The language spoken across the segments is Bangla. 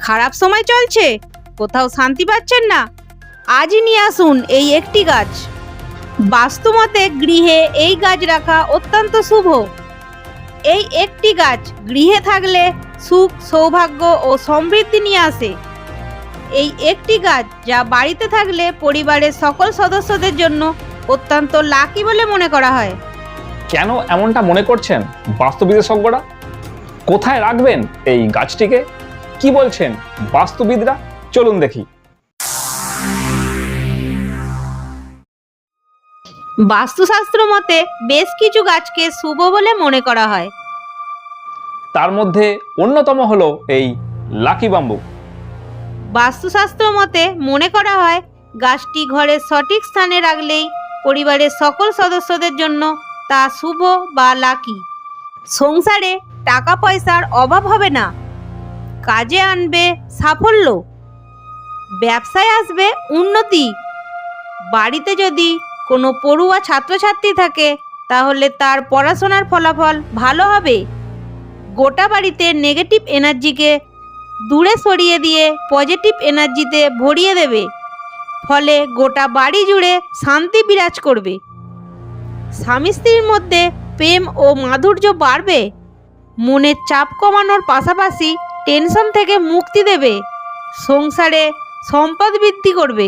খারাপ সময় চলছে, কোথাও শান্তি পাচ্ছেন না, আজই নিয়ে আসুন এই একটি গাছ। বাস্তুমতে গৃহে এই গাছ রাখা অত্যন্ত শুভ। এই একটি গাছ গৃহে থাকলে সুখ, সৌভাগ্য ও সমৃদ্ধি নিয়ে আসে। এই একটি গাছ যা বাড়িতে থাকলে পরিবারের সকল সদস্যদের জন্য অত্যন্ত লাকি বলে মনে করা হয়। কেন এমনটা মনে করছেন বাস্তু বিশেষজ্ঞরা? কোথায় রাখবেন এই গাছটিকে? কি বলছেন বাস্তুবিদরা? চলুন দেখি। বাস্তুশাস্ত্র মতে বেশ কিছু গাছকে শুভ বলে মনে করা হয়। তার মধ্যে অন্যতম হলো এই লাকি বাম্বু। বাস্তুশাস্ত্র মতে মনে করা হয় গাছটি ঘরের সঠিক স্থানে রাখলেই পরিবারের সকল সদস্যদের জন্য তা শুভ বা লাকি। সংসারে টাকা পয়সার অভাব হবে না, কাজে আনবে সাফল্য, ব্যবসায় আসবে উন্নতি। বাড়িতে যদি কোনো পড়ুয়া ছাত্রছাত্রী থাকে তাহলে তার পড়াশোনার ফলাফল ভালো হবে। গোটা বাড়িতে নেগেটিভ এনার্জিকে দূরে সরিয়ে দিয়ে পজিটিভ এনার্জিতে ভরিয়ে দেবে, ফলে গোটা বাড়ি জুড়ে শান্তি বিরাজ করবে। স্বামী স্ত্রীর মধ্যে প্রেম ও মাধুর্য বাড়বে। মনের চাপ কমানোর পাশাপাশি টেনশন থেকে মুক্তি দেবে। সংসারে সম্পদ বৃদ্ধি করবে।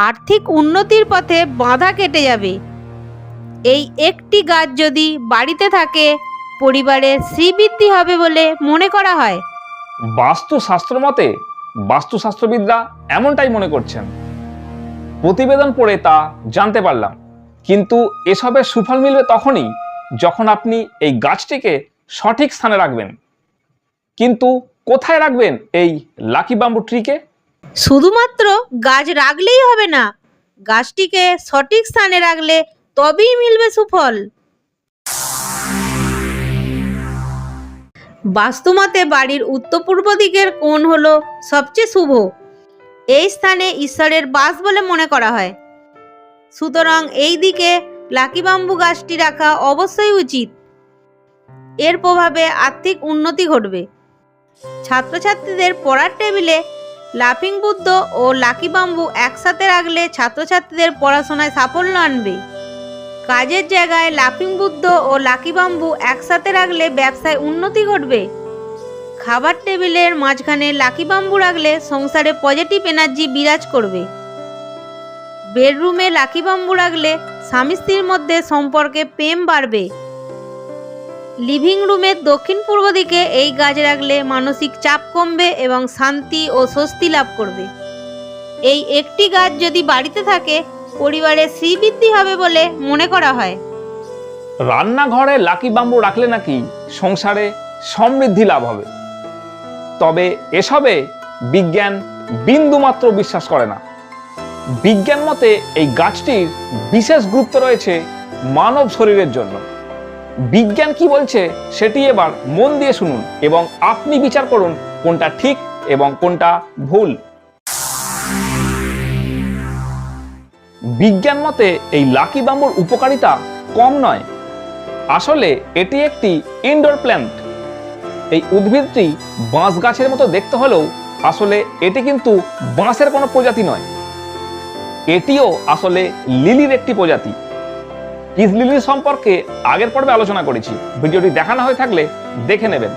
আর্থিক উন্নতির পথে বাধা কেটে যাবে। এই একটি গাছ যদি বাড়িতে থাকে পরিবারের শ্রীবৃদ্ধি হবে বলে মনে করা হয়। বাস্তুশাস্ত্র মতে বাস্তুশাস্ত্রবিদরা এমনটাই মনে করছেন। প্রতিবেদন পড়ে তা জানতে পারলাম। কিন্তু এসবের সুফল মিলবে তখনই যখন আপনি এই গাছটিকে সঠিক স্থানে রাখবেন। কিন্তু কোথায় রাখবেন এই লাকি বাম্বু ট্রিকে? শুধুমাত্র গাছ রাখলেই হবে না, গাছটিকে সঠিক স্থানে রাখলে তবেই মিলবে সুফল। বাস্তুমতে বাড়ির উত্তর পূর্ব দিকের কোণ হলো সবচেয়ে শুভ। এই স্থানে ঈশ্বরের বাস বলে মনে করা হয়। সুতরাং এই দিকে লাকি বাম্বু গাছটি রাখা অবশ্যই উচিত। এর প্রভাবে আর্থিক উন্নতি ঘটবে। ছাত্রছাত্রীদের পড়ার টেবিলে লাফিং বুদ্ধ ও লাকি বাম্বু একসাথে রাখলে ছাত্রছাত্রীদের পড়াশোনায় সাফল্য আনবে। কাজের জায়গায় লাফিং বুদ্ধ ও লাকি বাম্বু একসাথে রাখলে ব্যবসায় উন্নতি ঘটবে। খাবার টেবিলের মাঝখানে লাকি বাম্বু রাখলে সংসারে পজিটিভ এনার্জি বিরাজ করবে। বেডরুমে লাকি বাম্বু রাখলে স্বামী স্ত্রীর মধ্যে সম্পর্কে প্রেম বাড়বে। লিভিং রুমের দক্ষিণ পূর্ব দিকে এই গাছ রাখলে মানসিক চাপ কমবে এবং শান্তি ও স্বস্তি লাভ করবে। এই একটি গাছ যদি বাড়িতে থাকে পরিবারের শ্রীবৃদ্ধি হবে বলে মনে করা হয়। রান্নাঘরে লাকি বাম্বু রাখলে নাকি সংসারে সমৃদ্ধি লাভ হবে। তবে এসবে বিজ্ঞান বিন্দুমাত্র বিশ্বাস করে না। বিজ্ঞান মতে এই গাছটির বিশেষ গুরুত্ব রয়েছে মানব শরীরের জন্য। বিজ্ঞান কি বলছে সেটি এবার মন দিয়ে শুনুন এবং আপনি বিচার করুন কোনটা ঠিক এবং কোনটা ভুল। বিজ্ঞান মতে এই লাকি বাম্বুর উপকারিতা কম নয়। আসলে এটি একটি ইনডোর প্ল্যান্ট। এই উদ্ভিদটি বাঁশ গাছের মতো দেখতে হলেও আসলে এটি কিন্তু বাঁশের কোনো প্রজাতি নয়। এটিও আসলে লিলির একটি প্রজাতি। পিস লিলি সম্পর্কে আগের পর্বে আলোচনা করেছি, ভিডিওটি দেখানো হয়ে থাকলে দেখে নেবেন।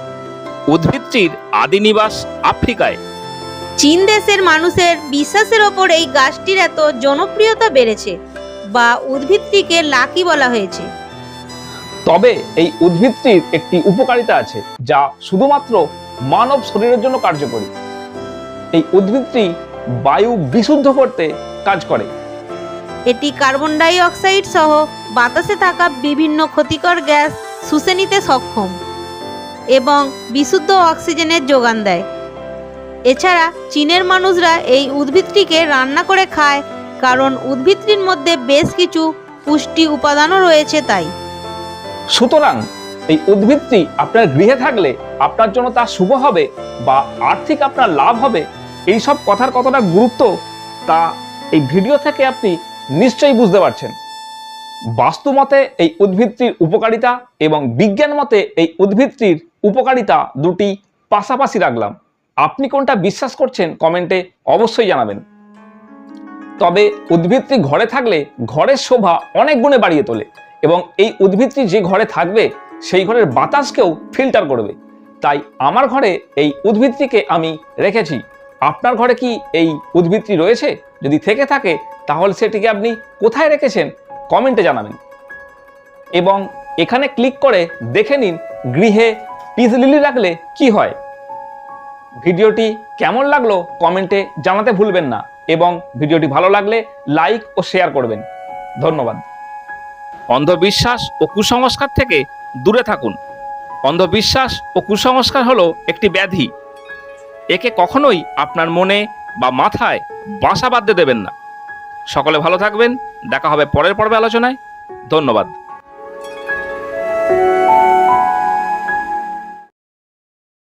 উদ্ভিদটির আদি নিবাস আফ্রিকায়। চীন দেশের মানুষের বিশ্বাসের ওপর এই গাছটির এত জনপ্রিয়তা বেড়েছে বা উদ্ভিদটিকে লাকি বলা হয়েছে। তবে এই উদ্ভিদটির একটি উপকারিতা আছে যা শুধুমাত্র মানব শরীরের জন্য কার্যকরী। এই উদ্ভিদটি বায়ু বিশুদ্ধ করতে কাজ করে। এটি কার্বন ডাই অক্সাইড সহ বাতাসে থাকা বিভিন্ন ক্ষতিকর গ্যাস শুষে নিতে সক্ষম এবং বিশুদ্ধ অক্সিজেনের যোগান দেয়। এছাড়া চীনের মানুষরা এই উদ্ভিদটিকে রান্না করে খায়, কারণ উদ্ভিদটির মধ্যে বেশ কিছু পুষ্টি উপাদানও রয়েছে তাই। সুতরাং এই উদ্ভিদটি আপনার গৃহে থাকলে আপনার জন্য তা শুভ হবে বা আর্থিক আপনার লাভ হবে, এই সব কথার কতটা গুরুত্ব তা এই ভিডিও থেকে আপনি নিশ্চয়ই বুঝতে পারছেন। বাস্তু মতে এই উদ্ভিদটির উপকারিতা এবং বিজ্ঞান মতে এই উদ্ভিদটির উপকারিতা দুটি পাশাপাশি রাখলাম। আপনি কোনটা বিশ্বাস করছেন কমেন্টে অবশ্যই জানাবেন। তবে উদ্ভিদটি ঘরে থাকলে ঘরের শোভা অনেক গুণে বাড়িয়ে তোলে এবং এই উদ্ভিদটি যে ঘরে থাকবে সেই ঘরের বাতাসকেও ফিল্টার করবে। তাই আমার ঘরে এই উদ্ভিদটিকে আমি রেখেছি। আপনার ঘরে কি এই উদ্ভিদটি রয়েছে? যদি থেকে থাকে তাহলে সেটিকে আপনি কোথায় রেখেছেন কমেন্টে জানাবেন। এবং এখানে ক্লিক করে দেখে নিন গৃহে পিস লিলি রাখলে কি হয়। ভিডিওটি কেমন লাগলো কমেন্টে জানাতে ভুলবেন না এবং ভিডিওটি ভালো লাগলে লাইক ও শেয়ার করবেন। ধন্যবাদ। অন্ধবিশ্বাস ও কুসংস্কার থেকে দূরে থাকুন। অন্ধবিশ্বাস ও কুসংস্কার হলো একটি ব্যাধি। একে কখনোই আপনার মনে বা মাথায় বাসা বাঁধতে দেবেন না। সকলে ভালো থাকবেন। দেখা হবে পরের পর্বে আলোচনায়। ধন্যবাদ।